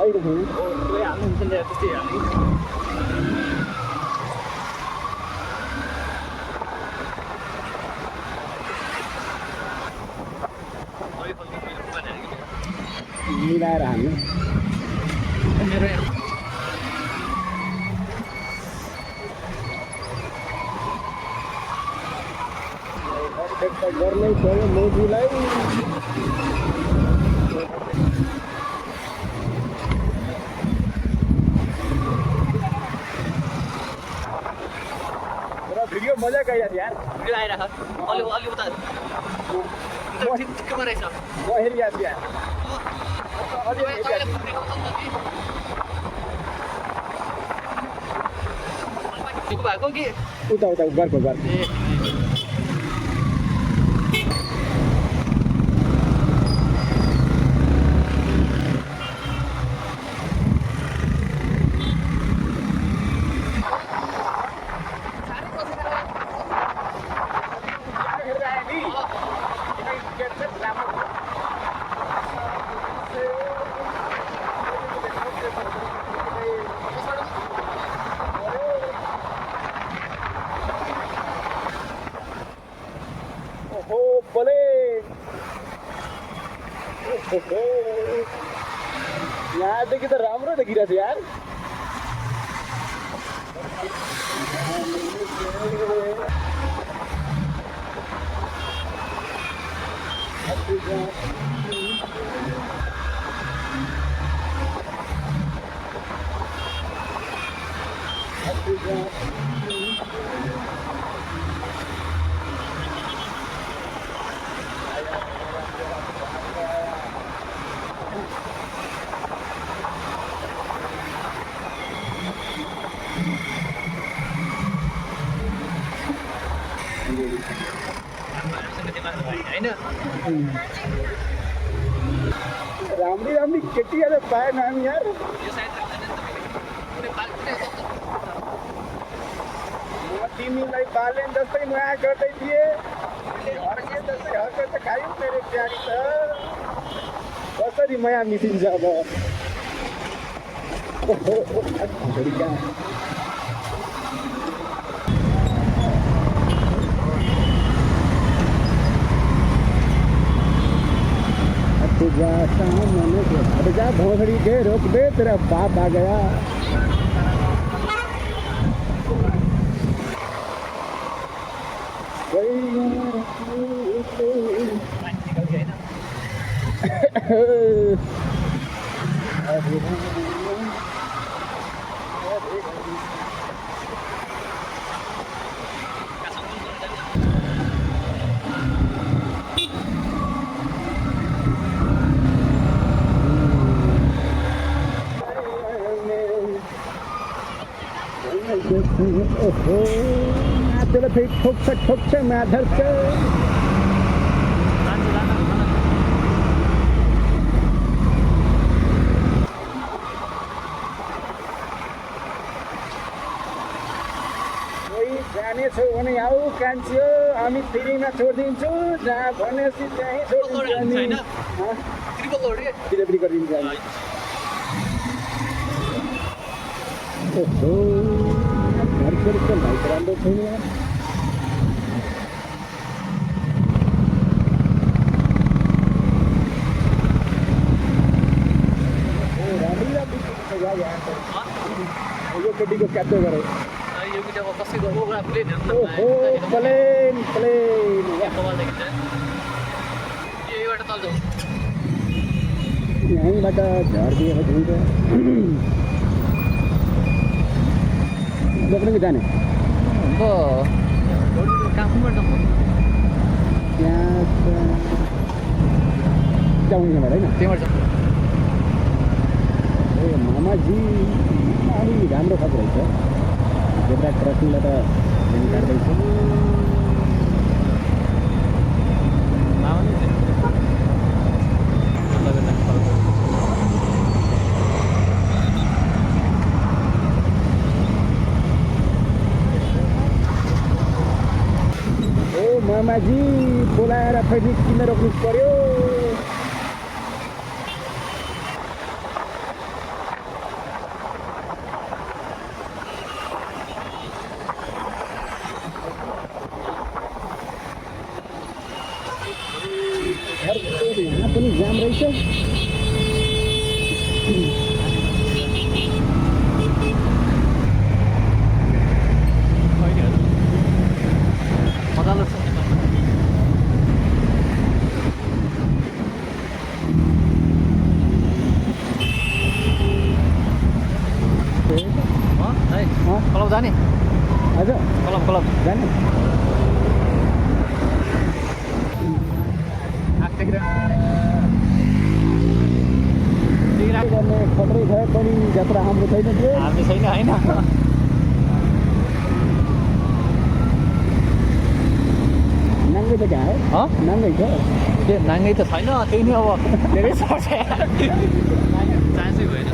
होइन पुरै हाल्नुहुन्छ नि त्यस्तै हाल्ने मिलाएर हाल्नु मेरो यहाँ गर्नै पर्यो मोदीलाई भिडियो मजाको आइरहेको यार भिडियो आइरहेको अलि अलि उता ठिक्कमा रहेछ म हेरिरहेको छु यार अझै भएको कि उता उता घरको घर यहाँदेखि त राम्रो देखिरहेछ यार राम्री राम्री केटीहरू पाएन हामी यार म तिमीलाई बालेन जस्तै माया गर्दै थिएँ हर्के जस्तै हर्कत खायो मेरो प्यारी त कसरी माया मिसिन्छ अब हट जा भोसड़ी के रोक दे तेरा बाप आ गया ओहो माथि फेरि ठोक्छ माधर जानेछौ भने आऊ कान्छी हो हामी फ्रीमा छोडिदिन्छु जहाँ भनेपछि त्यहीँ छोडिदिन्छु डिलिभरी गरिदिन्छ ओहो घरको भाइ राम्रो छैन यार यो केटीको क्याप्चर गरे प्लेन यहीँबाट झरिदिएको हुन्छ बोक्नु कि जाने त्यहाँ जाउने होइन ए मामाजी अलि राम्रो खालको रहेछ जेब्रा क्रसिङलाई त काट्दैछ मामाजी बोलाएर फेरि किन रोक्नु पर्यो मजाले छ क्लब जाने हजुर क्लब जाने गर्ने खतरै भयो पनि यात्रा हाम्रो छैन त्यो हामी छैन होइन नाङ्गै त कहाँ हो नाङ्गै छ त्यो नाङ्गै त छैन त्यही नै अब धेरै सर्छ चान्सै भएन